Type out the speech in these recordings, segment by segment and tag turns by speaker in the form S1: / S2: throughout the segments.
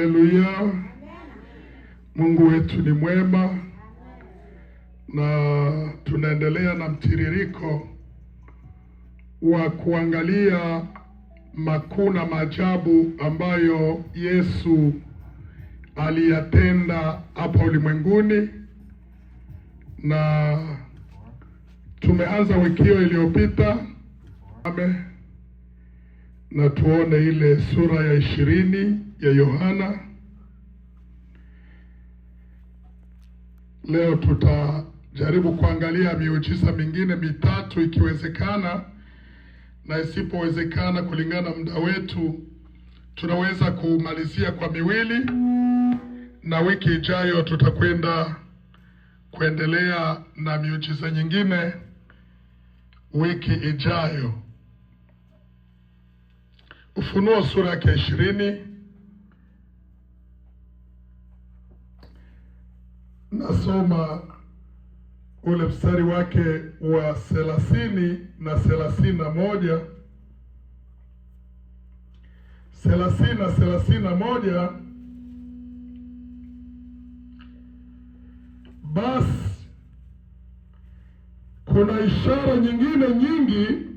S1: Haleluya. Mungu wetu ni mwema, na tunaendelea na mtiririko wa kuangalia makuu na maajabu ambayo Yesu aliyatenda hapa ulimwenguni. Na tumeanza wiki iliyopita na tuone ile sura ya 20 ya Yohana. Leo tutajaribu kuangalia miujiza mingine mitatu ikiwezekana, na isipowezekana kulingana na muda wetu tunaweza kumalizia kwa miwili, na wiki ijayo tutakwenda kuendelea na miujiza nyingine wiki ijayo. Ufunuo sura ya 20. Nasoma ule mstari wake wa 30 na 31. 30 na 31. Basi kuna ishara nyingine nyingi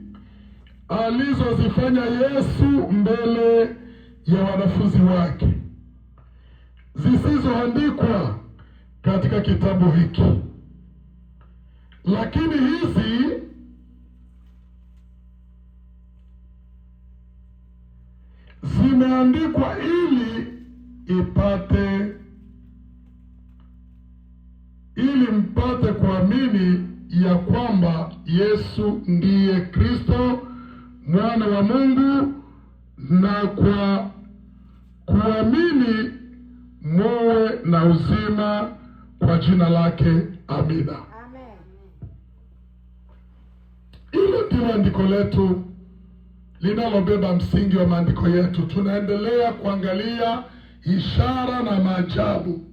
S1: alizozifanya Yesu mbele ya wanafunzi wake, zisizoandikwa katika kitabu hiki, lakini hizi zimeandikwa ili mpate kuamini ya kwamba Yesu ndiye Kristo mwana wa Mungu, na kwa kuamini muwe na uzima kwa jina lake. Amina.
S2: Amen.
S1: Hilo ndilo andiko letu linalobeba msingi wa maandiko yetu. Tunaendelea kuangalia ishara na maajabu.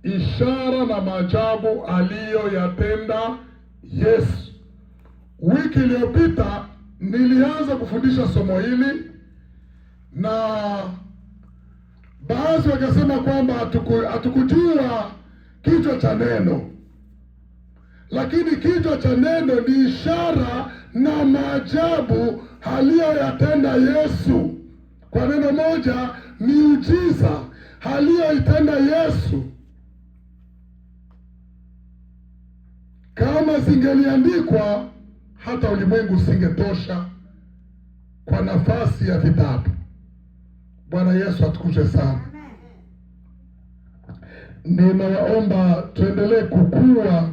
S1: Ishara na maajabu aliyoyatenda Yesu. Wiki iliyopita nilianza kufundisha somo hili, na baadhi wakasema kwamba hatukujua kichwa cha neno, lakini kichwa cha neno ni ishara na maajabu aliyoyatenda Yesu. Kwa neno moja, miujiza aliyoitenda Yesu. Kama zingeliandikwa, hata ulimwengu usingetosha kwa nafasi ya vitabu. Bwana Yesu atukuzwe sana. Ninawaomba tuendelee kukua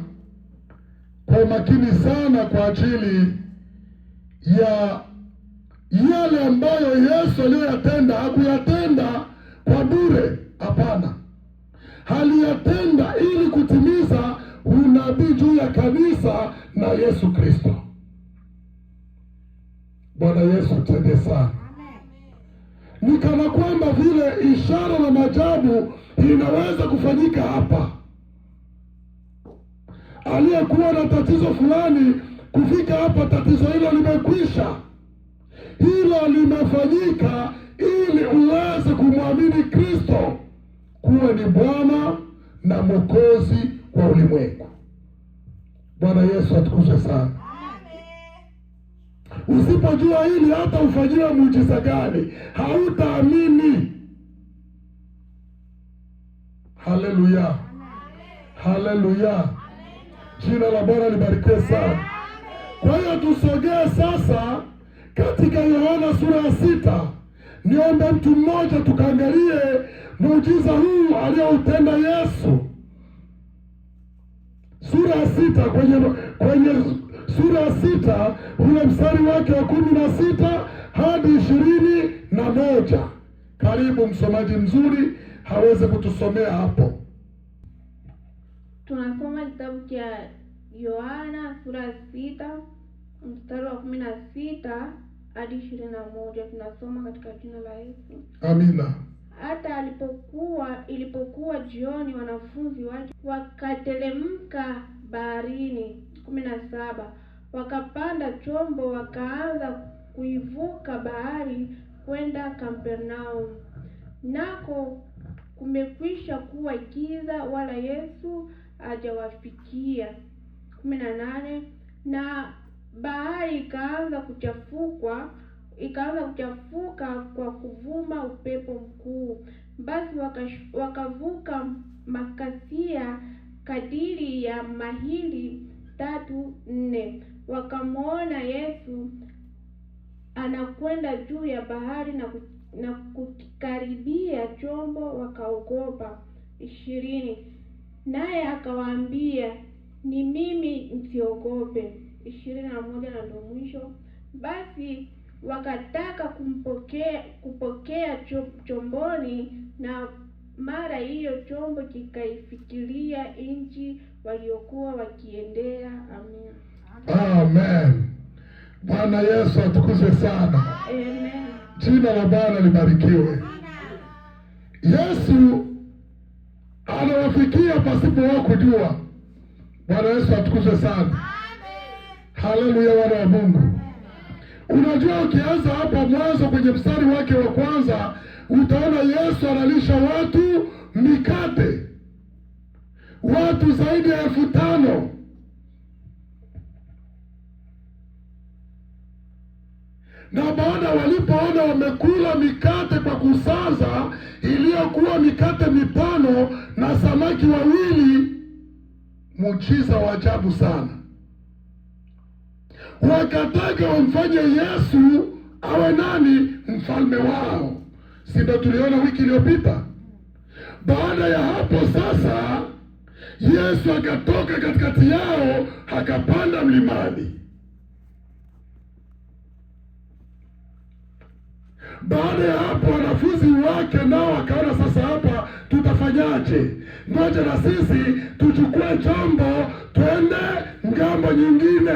S1: kwa makini sana kwa ajili ya yale ambayo Yesu aliyoyatenda. Hakuyatenda kwa bure, hapana. Aliyatenda ili kutimiza unabii juu ya kanisa na Yesu Kristo. Bwana Yesu tende sana. Ni kama kwamba vile ishara na maajabu inaweza kufanyika hapa. Aliyekuwa na tatizo fulani, kufika hapa tatizo hilo limekwisha. Hilo limefanyika ili uweze kumwamini Kristo kuwa ni Bwana na Mwokozi wa ulimwengu. Bwana Yesu atukuzwe sana. Usipojua hili, hata ufanyiwe muujiza gani, hautaamini. Haleluya. Haleluya. Jina la Bwana libarikiwe sana. Kwa hiyo tusogee sasa katika Yohana sura ya 6. Niombe mtu mmoja tukaangalie muujiza huu aliyoutenda Yesu. Sura ya 6, kwenye sura ya 6 ule mstari wake wa 16 hadi 21. Karibu msomaji mzuri haweze kutusomea hapo.
S2: Tunasoma kitabu cha Yohana sura ya 6 mstari wa 16 hadi 21. Tunasoma katika jina la Yesu.
S1: Amina.
S2: Hata ilipokuwa jioni, wanafunzi wake wakateremka baharini. 17. Wakapanda chombo wakaanza kuivuka bahari kwenda Kapernaum, nako kumekwisha kuwa giza, wala Yesu hajawafikia. 18. Na bahari ikaanza kuchafuka kwa kuvuma upepo mkuu. Basi wakavuka makasia kadiri ya mahili 3-4, wakamwona Yesu anakwenda juu ya bahari na kukaribia chombo, wakaogopa. 20. Naye akawaambia, ni mimi, msiogope. 21 na ndio mwisho. Basi wakataka kupokea chomboni, na mara hiyo chombo kikaifikiria nchi waliokuwa wakiendea. Amen.
S1: Amen. Bwana Yesu atukuzwe sana.
S2: Amen.
S1: Jina la Bwana libarikiwe. Yesu anawafikia pasipo wao kujua. Bwana Yesu atukuzwe sana. Amen. Haleluya, wana wa Mungu. Unajua, ukianza hapo mwanzo kwenye mstari wake wa kwanza, utaona Yesu analisha watu mikate, watu zaidi ya 5,000. Na baada walipoona wamekula mikate kwa kusaza iliyokuwa mikate 5 na samaki 2, muujiza wa ajabu sana, wakataka wamfanye Yesu awe nani? Mfalme wao. Si ndio tuliona wiki iliyopita? Baada ya hapo sasa, Yesu akatoka katikati yao, akapanda mlimani. Baada ya hapo, wanafunzi wake nao wakaona, sasa hapa tutafanyaje? Ngoja na sisi tuchukue chombo twende ngambo nyingine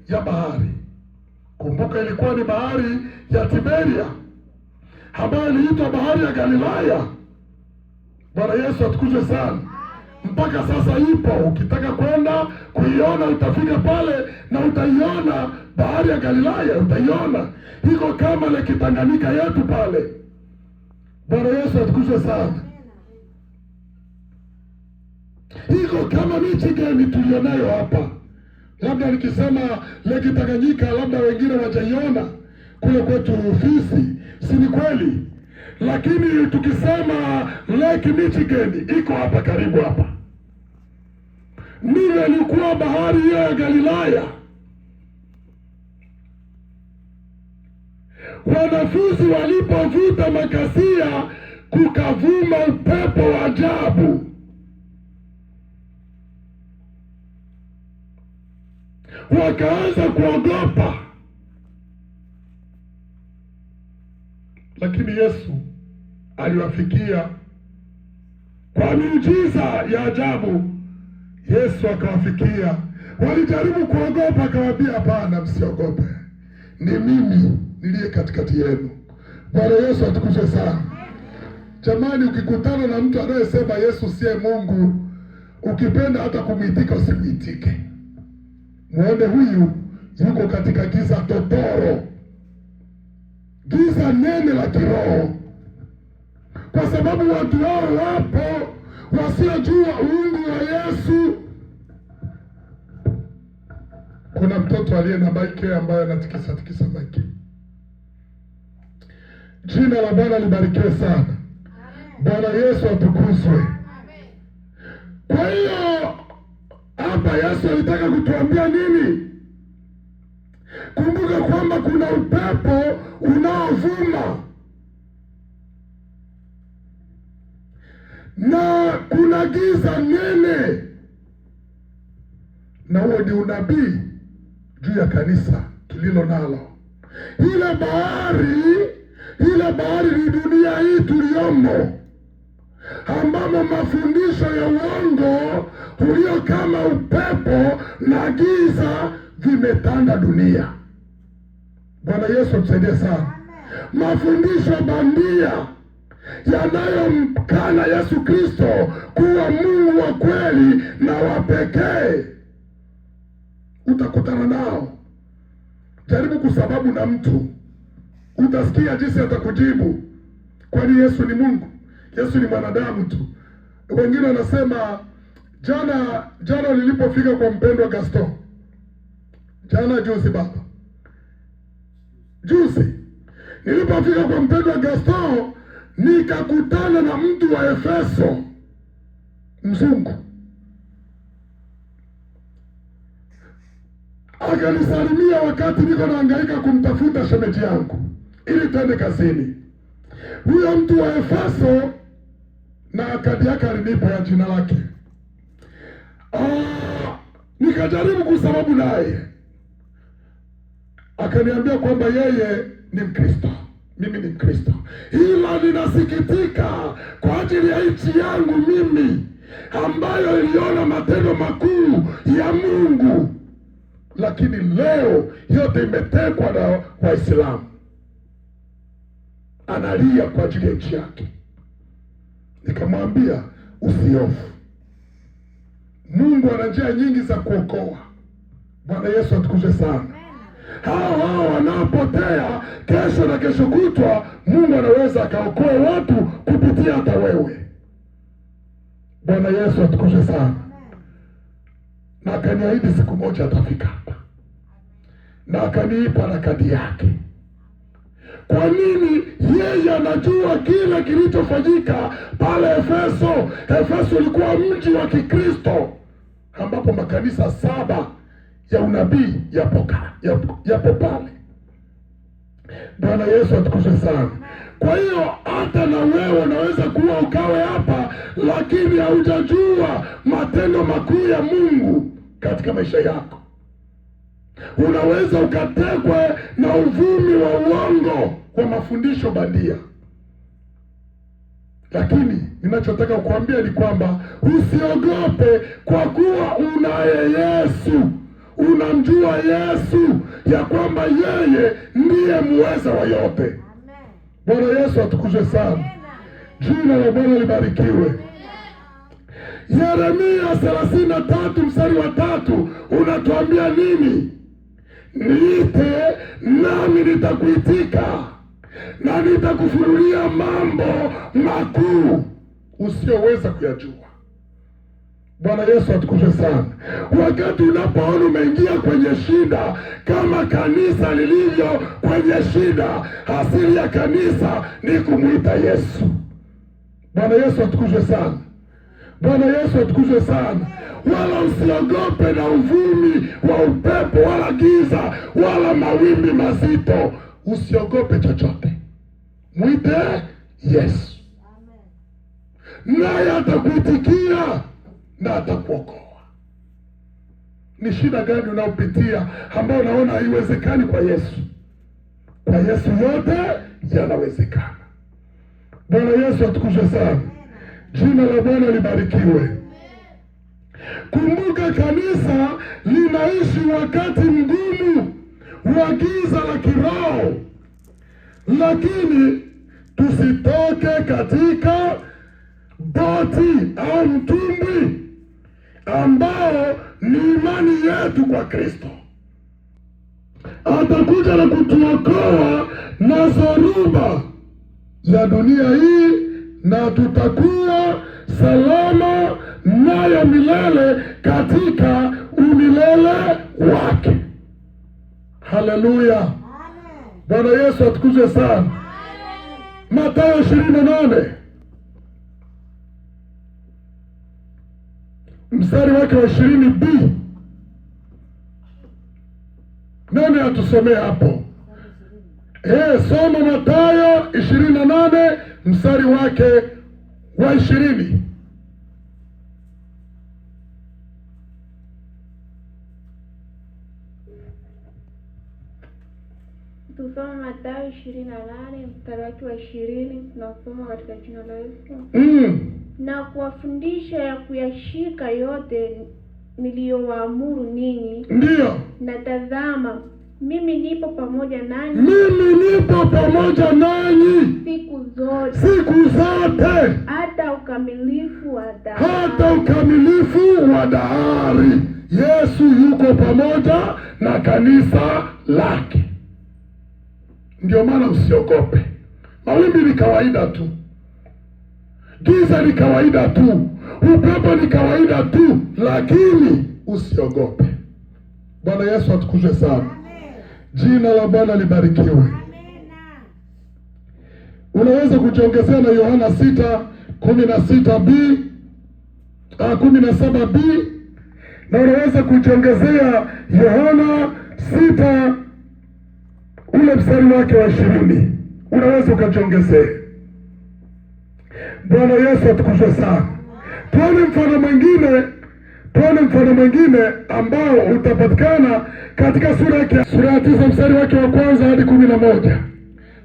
S1: ya bahari. Kumbuka, ilikuwa ni bahari ya Tiberia ambayo iliitwa bahari ya Galilaya. Bwana Yesu atukuzwe sana. Mpaka sasa ipo. Ukitaka kwenda kuiona utafika pale na utaiona bahari ya Galilaya, utaiona iko kama Lake Tanganyika yetu pale. Bwana Yesu atukuzwe sana. Iko kama Michigan tulionayo hapa. Labda nikisema Lake Tanganyika, labda wengine wajaiona kule kwetu Ufisi, si ni kweli? Lakini tukisema Lake Michigan iko hapa karibu hapa. Ndivyo ilikuwa bahari hiyo ya Galilaya. Wanafunzi walipovuta makasia, kukavuma upepo wa ajabu. Wakaanza kuogopa. Lakini Yesu aliwafikia kwa miujiza ya ajabu. Yesu akawafikia. Walijaribu kuogopa, akawaambia, hapana, msiogope, ni mimi niliye katikati yenu. Bwana Yesu atukuzwe sana. Jamani, ukikutana na mtu anayesema Yesu siye Mungu, ukipenda hata kumwitika usimwitike. Muone huyu yuko katika giza totoro, giza nene la kiroho, kwa sababu watu wao wapo wasiojua uungu wa Yesu. Kuna mtoto aliye na maiki ambaye anatikisa maiki. Jina la Bwana libarikiwe sana. Bwana Yesu atukuzwe. Kwa hiyo hapa Yesu alitaka kutuambia nini? Kumbuka kwamba kuna upepo unaovuma na kuna giza nene, na huo ni unabii juu ya kanisa tulilo nalo. Ile bahari ni dunia hii tuliyomo, ambamo mafundisho ya uongo ulio kama upepo na giza vimetanda dunia. Bwana Yesu atusaidie sana. Mafundisho bandia yanayomkana Yesu Kristo kuwa Mungu wa kweli na wa pekee, utakutana nao. Jaribu kusababu na mtu utasikia jinsi atakujibu, kwani Yesu ni Mungu, Yesu ni mwanadamu tu. Wengine wanasema jana nilipofika kwa mpendwa Gaston, juzi nilipofika kwa mpendwa Gaston, nikakutana na mtu wa Efeso, mzungu. Akanisalimia wakati niko nahangaika kumtafuta shemeji yangu ili twende kazini. Huyo mtu wa Efeso na kadi yake alinipa ya jina lake. Nikajaribu kusababu naye, akaniambia kwamba yeye ni Mkristo, mimi ni Mkristo, ila ninasikitika kwa ajili ya nchi yangu mimi ambayo iliona matendo makuu ya Mungu, lakini leo yote imetekwa na Waislamu. Analia kwa ajili ya nchi yake. Nikamwambia usihofu, Mungu ana njia nyingi za kuokoa. Bwana Yesu atukuzwe sana. Hao wanaopotea kesho na kesho kutwa, Mungu anaweza akaokoa watu kupitia hata wewe. Bwana Yesu atukuzwe sana. Na akaniahidi siku moja atafika hapa, na akaniipa na kadi yake. Kwa nini? Yeye anajua kile kilichofanyika pale Efeso. Efeso ilikuwa mji wa Kikristo ambapo makanisa 7 ya unabii yapo pale. Bwana Yesu atukuzwe sana. Kwa hiyo hata na wewe unaweza kuwa ukawe hapa, lakini haujajua matendo makuu ya Mungu katika maisha yako. Unaweza ukatekwe na uvumi wa uongo wa mafundisho bandia. Lakini ninachotaka kukuambia ni kwamba usiogope, kwa kuwa unaye Yesu. Unamjua Yesu ya kwamba yeye ndiye muweza wa yote. Bwana Yesu atukuzwe sana. Jina la Bwana libarikiwe. Yeremia 33 mstari wa 3 unatuambia nini? Niite nami nitakuitika, na nitakufunulia mambo makuu usiyoweza kuyajua. Bwana Yesu atukuzwe sana. Wakati unapoona umeingia kwenye shida, kama kanisa lilivyo kwenye shida, asili ya kanisa ni kumwita Yesu. Bwana Yesu atukuzwe sana. Bwana Yesu atukuzwe sana. Wala usiogope na uvumi wa upepo, wala giza, wala mawimbi mazito. Usiogope chochote. Mwite Yesu, naye atakuitikia na atakuokoa. Ni shida gani unaopitia ambayo unaona haiwezekani kwa Yesu? Kwa Yesu yote yanawezekana. Bwana Yesu atukuzwe sana. Jina la Bwana libarikiwe. Kumbuka, kanisa linaishi wakati mgumu wa giza la kiroho, lakini tusitoke katika boti au mtumbwi ambao ni imani yetu kwa Kristo. Atakuja na kutuokoa na dhoruba ya dunia hii, na tutakuwa salama naye milele katika umilele wake. Haleluya. Bwana Yesu atukuzwe sana. Mathayo 28 mstari wake wa 20b. Nani atusomee hapo? Soma Mathayo 28 mstari wake wa 20.
S2: Tusome Mathayo 28 mstari wake wa 20. Tunasoma katika jina la Yesu. Na kuwafundisha ya kuyashika yote niliyowaamuru ninyi.
S1: Ndiyo.
S2: Na tazama, mimi nipo pamoja nanyi.
S1: Mimi nipo pamoja nanyi
S2: siku zote.
S1: Siku zote.
S2: Hata ukamilifu wa dahari.
S1: Hata ukamilifu wa dahari. Yesu yuko pamoja na kanisa lake. Ndio maana usiogope. Mawimbi ni kawaida tu, giza ni kawaida tu, upepo ni kawaida tu, lakini usiogope. Bwana Yesu atukuzwe sana. Jina la Bwana libarikiwe. Unaweza kujiongezea na Yohana 6:16b 17b, na unaweza kujiongezea Yohana 6 ule mstari wake wa 20. Unaweza ukajiongezea. Bwana Yesu atukuzwe sana. Tuone mfano mwingine ambao utapatikana katika sura ya 9 mstari wake wa kwanza hadi 11.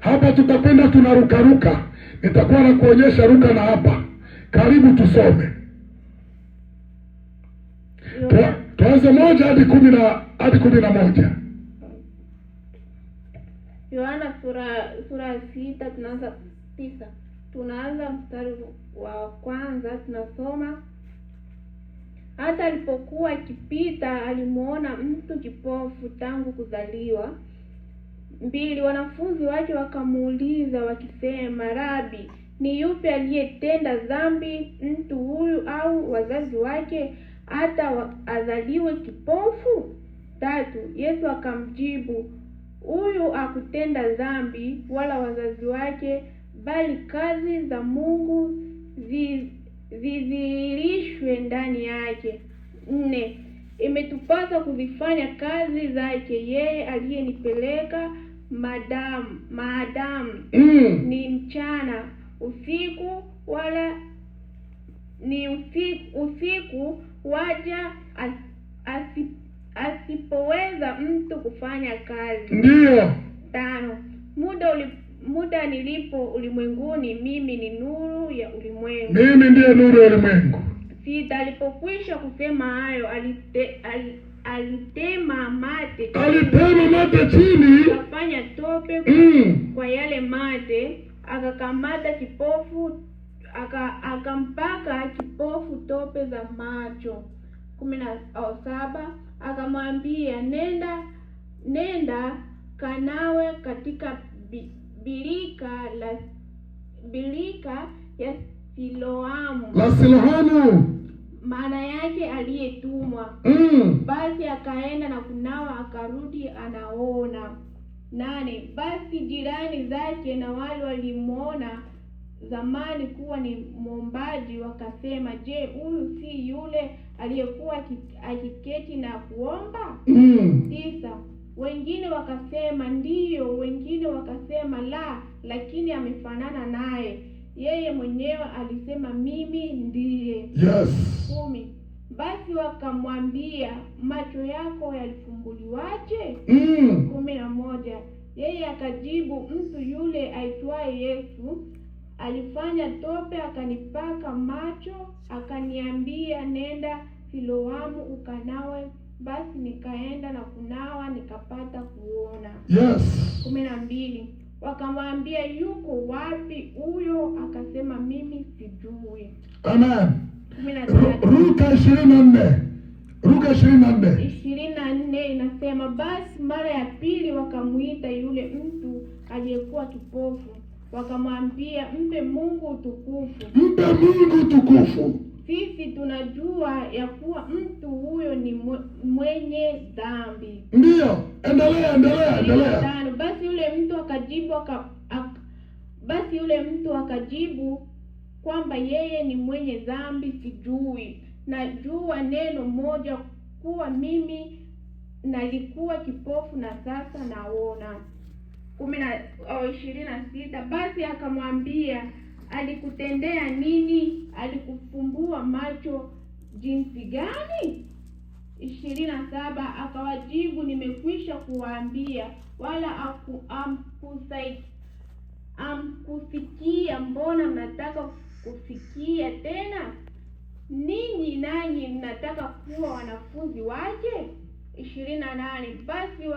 S1: Hapa tutapenda tunarukaruka, nitakuwa na kuonyesha ruka na hapa. Karibu tusome. Tuanze 1 hadi 11.
S2: Yohana sura 6 tunaanza 9. Tunaanza mstari wa kwanza, tunasoma: hata alipokuwa akipita alimuona mtu kipofu tangu kuzaliwa. 2, wanafunzi wake wakamuuliza wakisema, Rabi, ni yupi aliyetenda dhambi, mtu huyu au wazazi wake, hata azaliwe kipofu? 3, Yesu akamjibu, huyu hakutenda dhambi wala wazazi wake, bali kazi za Mungu zidhihirishwe ndani yake. 4, imetupasa kuzifanya kazi zake yeye aliyenipeleka maadamu ni mchana usiku, wala ni usiku waja asipoweza mtu kufanya kazi.
S1: Ndio.
S2: 5, muda nilipo ulimwenguni, mimi ni nuru ya ulimwengu.
S1: Mimi ndiye nuru ya ulimwengu.
S2: 6, alipokwisha kusema hayo alitema mate chini, akafanya tope kwa yale mate, akakamata kipofu, akampaka kipofu tope za macho. 7, akamwambia, nenda kanawe katika birika ya Siloamu, maana yake aliyetumwa. Basi akaenda na kunawa, akarudi anaona. 8, basi jirani zake na wale walimuona zamani kuwa ni mwombaji wakasema, je, huyu si yule aliyekuwa akiketi na kuomba? 9, wengine wakasema ndiyo, wengine wakasema la, lakini amefanana naye. Yeye mwenyewe alisema, mimi ndiye.
S1: Yes.
S2: 10, basi wakamwambia, macho yako yalifumbuliwaje? 11, yeye akajibu, mtu yule aitwaye Yesu alifanya tope akanipaka macho, akaniambia, nenda Siloamu ukanawe. Basi nikaenda na kunawa, nikapata kuona.
S1: Yes.
S2: 12, wakamwambia, yuko wapi huyo? Akasema, mimi sijui.
S1: Amen. Luka 24. Luka
S2: 24 inasema, basi mara ya pili wakamuita yule mtu aliyekuwa kipofu, wakamwambia, mpe Mungu utukufu. Sisi tunajua ya kuwa mtu huyo ni mwenye dhambi.
S1: Ndio, endelea.
S2: 5, basi yule mtu akajibu kwamba yeye ni mwenye dhambi sijui. Najua neno moja, kuwa mimi nalikuwa kipofu na sasa naona. 26, basi akamwambia, alikutendea nini? Alikufumbua macho jinsi gani? 27, akawajibu, nimekwisha kuwaambia, wala amkusikia, mbona mnataka kusikia tena? Ninyi nanyi mnataka kuwa wanafunzi wake? 28, basi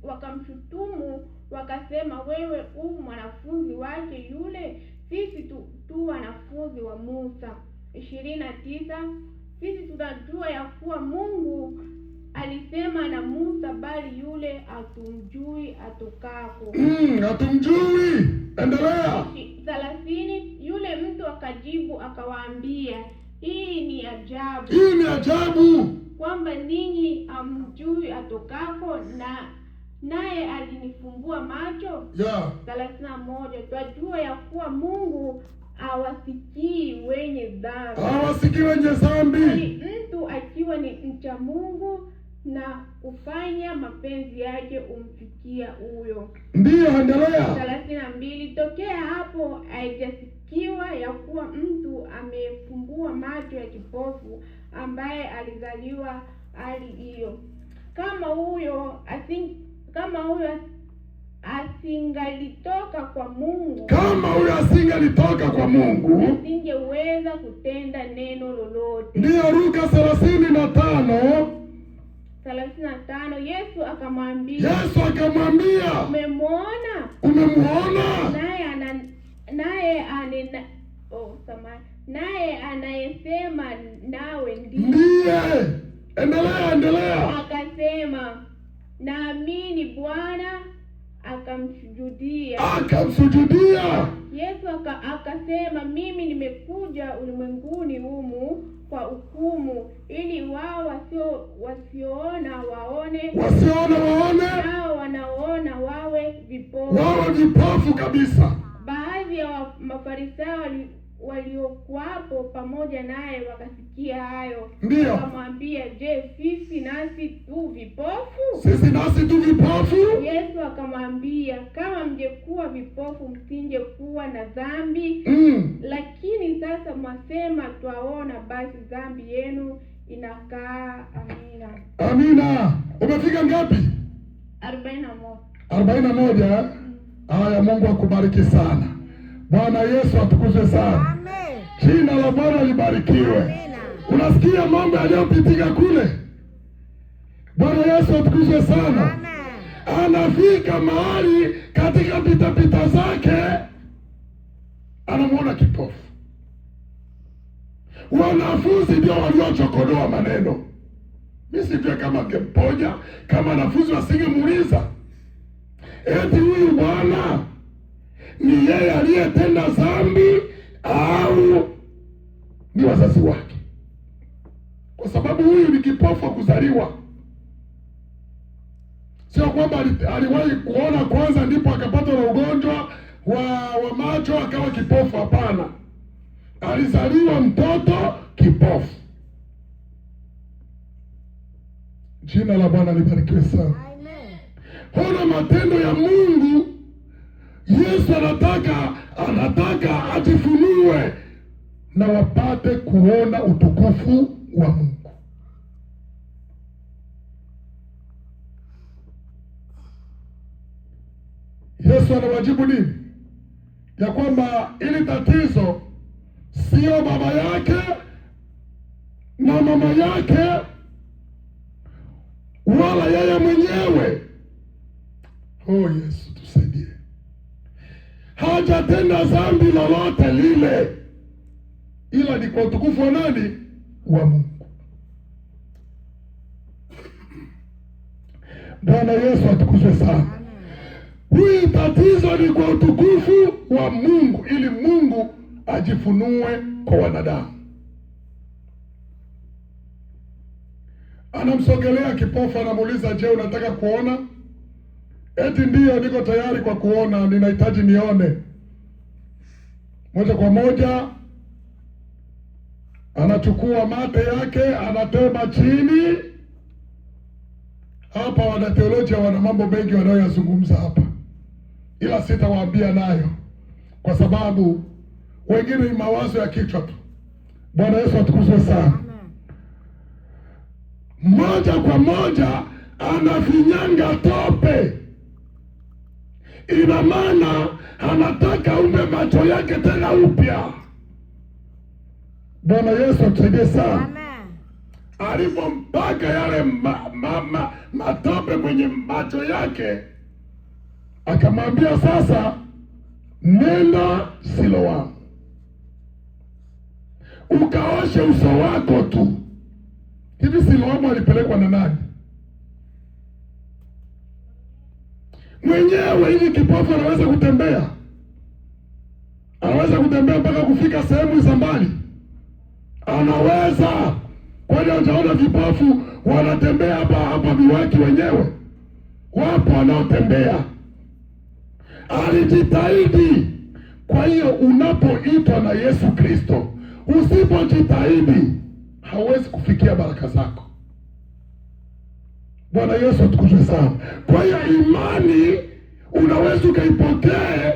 S2: wakamshutumu wakasema, wewe mwanafunzi wake yule, sisi tu wanafunzi wa Musa. 29, sisi tunajua ya kuwa Mungu alisema na Musa, bali yule hatumjui atokako.
S1: Hatumjui. Endelea.
S2: 30. Yule mtu akajibu akawaambia, hii ni
S1: ajabu
S2: kwamba ninyi hamjui atokako, naye alinifumbua macho. 31. Twajua ya kuwa Mungu hawasikii wenye dhambi, mtu akiwa ni mcha Mungu na kufanya mapenzi yake umfikia huyo.
S1: Ndiyo, endelea.
S2: 32. Tokea hapo haijasikiwa ya kuwa mtu amefumbua macho ya kipofu ambaye alizaliwa hali hiyo. Kama huyo asingalitoka kwa Mungu, asingeweza kutenda neno lolote.
S1: Ndiyo, Luka 35.
S2: 35. Yesu akamwambia,
S1: umemwona?
S2: Naye anayesema nawe
S1: ndiye. Endelea.
S2: Akasema, naamini Bwana. Akamsujudia. Yesu akasema, mimi nimekuja ulimwenguni humu kwa hukumu, ili wao wasioona waone, nao wanaoona wawe vipofu kabisa. Baadhi ya Mafarisayo waliokuwapo pamoja naye wakasikia hayo, wakamwambia, je, sisi nasi tu vipofu? Yesu akamwambia, kama mngekuwa vipofu msingekuwa na dhambi, lakini sasa mwasema twaona, basi dhambi yenu inakaa.
S1: Amina. Umefika ngapi?
S2: 41.
S1: Haya, Mungu akubariki sana. Bwana Yesu atukuzwe sana.
S3: Amen.
S1: Jina la Bwana libarikiwe. Unasikia mambo yaliyopitika kule? Bwana Yesu atukuzwe sana.
S3: Amen.
S1: Anafika mahali katika pitapita zake anamuona kipofu. Wanafunzi ndio waliochokodoa maneno. Mimi sijui kama angemponya, kama wanafunzi wasingemuuliza, eti huyu bwana ni yeye aliyetenda dhambi au ni wazazi wake? Kwa sababu huyu ni kipofu kuzaliwa. Sio kwamba aliwahi kuona kwanza ndipo akapata na ugonjwa wa macho akawa kipofu. Hapana, alizaliwa mtoto kipofu. Jina la Bwana libarikiwe sana. Ona matendo ya Mungu. Yesu anataka ajifunue na wapate kuona utukufu wa Mungu. Yesu anawajibu nini? Ya kwamba ili tatizo sio baba yake na mama yake wala yeye mwenyewe. Yesu tusaidie. Hajatenda dhambi lolote lile, ila ni kwa utukufu wa nani? Wa Mungu. Bwana Yesu atukuzwe sana. Hii tatizo ni kwa utukufu wa Mungu, ili Mungu ajifunue kwa wanadamu. Anamsogelea kipofu, anamuuliza, je, unataka kuona? Eti ndiyo, niko tayari kwa kuona, ninahitaji nione. Moja kwa moja anachukua mate yake, anatema chini. Hapa wanateolojia wana mambo mengi wanayoyazungumza hapa, ila sitawaambia nayo kwa sababu wengine ni mawazo ya kichwa tu. Bwana Yesu atukuzwe sana. Moja kwa moja anafinyanga tope. Ina maana anataka umbe macho yake tena upya. Bwana Yesu atusaidie sana. Alipompaka yale matope kwenye macho yake, akamwambia, sasa nenda Siloamu ukaoshe uso wako tu. Hivi Siloamu alipelekwa na nani? mwenyewe. Hivi kipofu anaweza kutembea? Anaweza kutembea mpaka kufika sehemu za mbali? Anaweza. Kwani hujaona vipofu wanatembea hapa viwaki wenyewe? Wapo wanaotembea. Alijitahidi. Kwa hiyo unapoitwa na Yesu Kristo, usipojitahidi hauwezi kufikia baraka zako. Bwana Yesu atukuzwe sana. Kwa hiyo imani unaweza ukaipokea,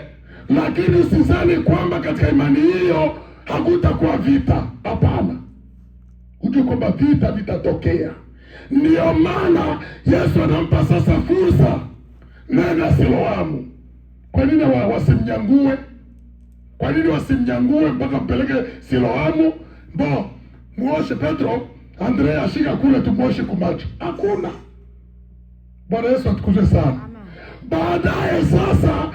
S1: lakini usizani kwamba katika imani hiyo hakutakuwa vita. Hapana. Ujue kwamba vita vitatokea. Ndiyo maana Yesu anampa sasa fursa, nenda Siloamu. Kwa nini wasimnyangue? Kwa nini wasimnyangue mpaka mpeleke Siloamu? Muoshe Petro, Andrea ashika kule tumuoshe kumacho. Hakuna. Bwana Yesu atukuzwe sana. Baadaye sasa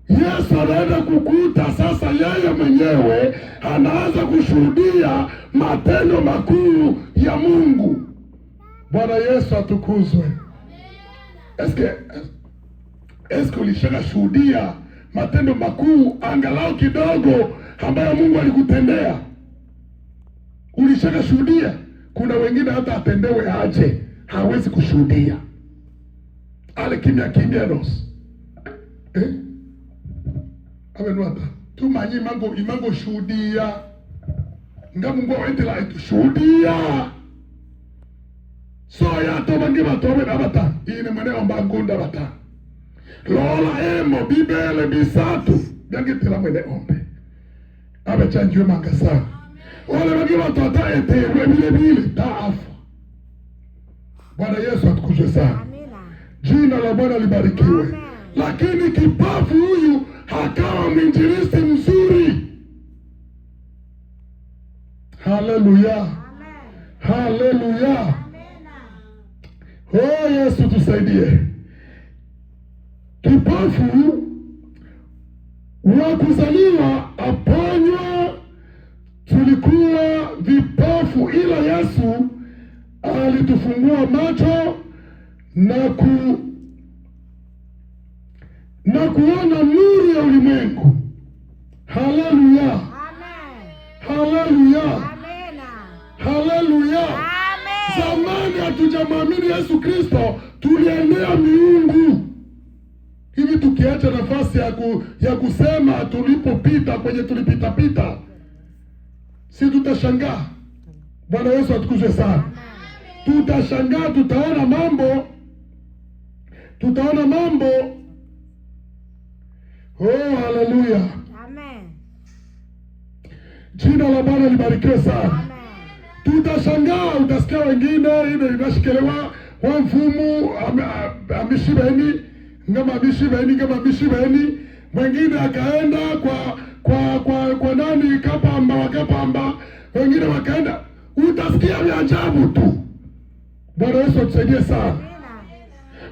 S1: Yesu anaenda kukuta sasa yeye mwenyewe anaanza kushuhudia matendo makuu ya Mungu. Bwana Yesu atukuzwe. Eske ulishaka shuhudia matendo makuu angalau kidogo ambayo Mungu alikutendea? Ulishaka shuhudia? Kuna wengine hata atendewe aje hawezi kushuhudia. Ale kimya nos. Abenwata tumanyi imango shuhudia ngamungu wetela etushuhudia so ya tobangi batobe nabata ine mwene ombangunda bata lola emo bibele bisatu byangitela mwene ombe abe chanjwe mangasa wale bangi batota etewe bile taafu. Bwana Yesu atukuzwe sana. Jina la Bwana libarikiwe. Lakini kipofu huyu akawa mwinjilisti mzuri. Haleluya. Haleluya. Oh, Yesu tusaidie. Kipofu wa kuzaliwa aponywa. Tulikuwa vipofu, ila Yesu alitufungua macho na kuona nuru ya ulimwengu. Haleluya. Haleluya. Haleluya. Zamani hatujamwamini Yesu Kristo, tuliendea miungu. Hivi tukiacha nafasi ya kusema tulipopita kwenye tulipita, si tutashangaa? Bwana Yesu atukuzwe sana. Tutashangaa, tutaona mambo. Oh, haleluya.
S3: Amen.
S1: Jina la Bwana libarikiwe sana. Tutashangaa, utasikia wengine ile inashikelewa wa mfumu amishibeni ngama amishibeni mwingine akaenda kwa nani wakapamba wengine wakaenda. Utasikia vya ajabu tu. Bwana Yesu atusaidie sana.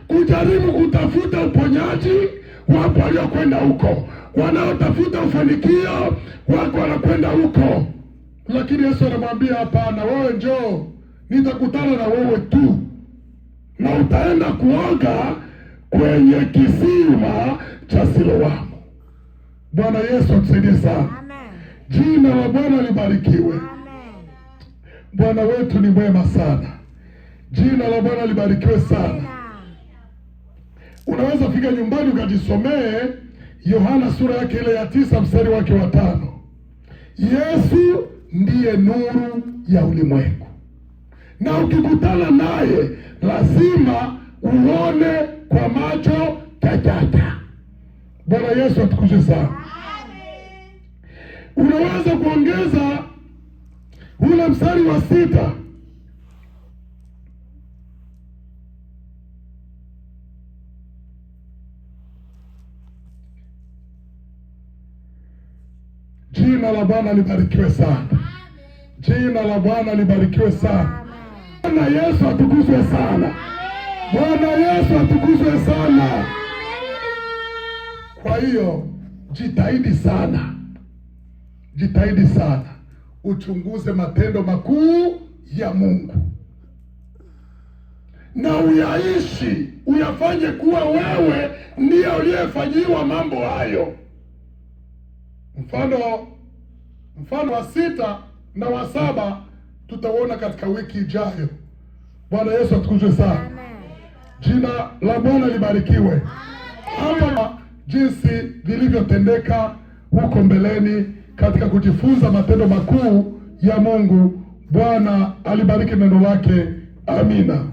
S1: Kujaribu kutafuta uponyaji, wapo waliokwenda huko. Wanaotafuta ufanikio, wako wanakwenda huko. Lakini Yesu anamwambia hapana, wewe njoo, nitakutana na wewe tu. Na utaenda kuoga kwenye kisima cha Siloamu. Bwana Yesu atusaidie sana. Jina la Bwana libarikiwe. Bwana wetu ni mwema sana. Jina la Bwana libarikiwe sana. Unaweza fika nyumbani ukajisomee Yohana sura yake ile ya 9 mstari wake wa 5. Yesu ndiye nuru ya ulimwengu. Na ukikutana naye lazima uone kwa macho tajata. Bwana Yesu atukuzwe sana. Unaweza kuongeza ule mstari wa 6. Jina la Bwana libarikiwe sana. Jina la Bwana libarikiwe sana. Bwana Yesu atukuzwe sana. Bwana Yesu atukuzwe sana. Kwa hiyo jitahidi sana. Jitahidi sana. Uchunguze matendo makuu ya Mungu. na uyaishi, uyafanye kuwa wewe ndiye uliyefanyiwa mambo hayo. Mfano wa 6 na wa 7 tutaona katika wiki ijayo. Bwana Yesu atukuzwe sana. Jina la Bwana libarikiwe. Hapa jinsi vilivyotendeka huko mbeleni katika kujifunza matendo makuu ya Mungu. Bwana alibariki neno lake. Amina.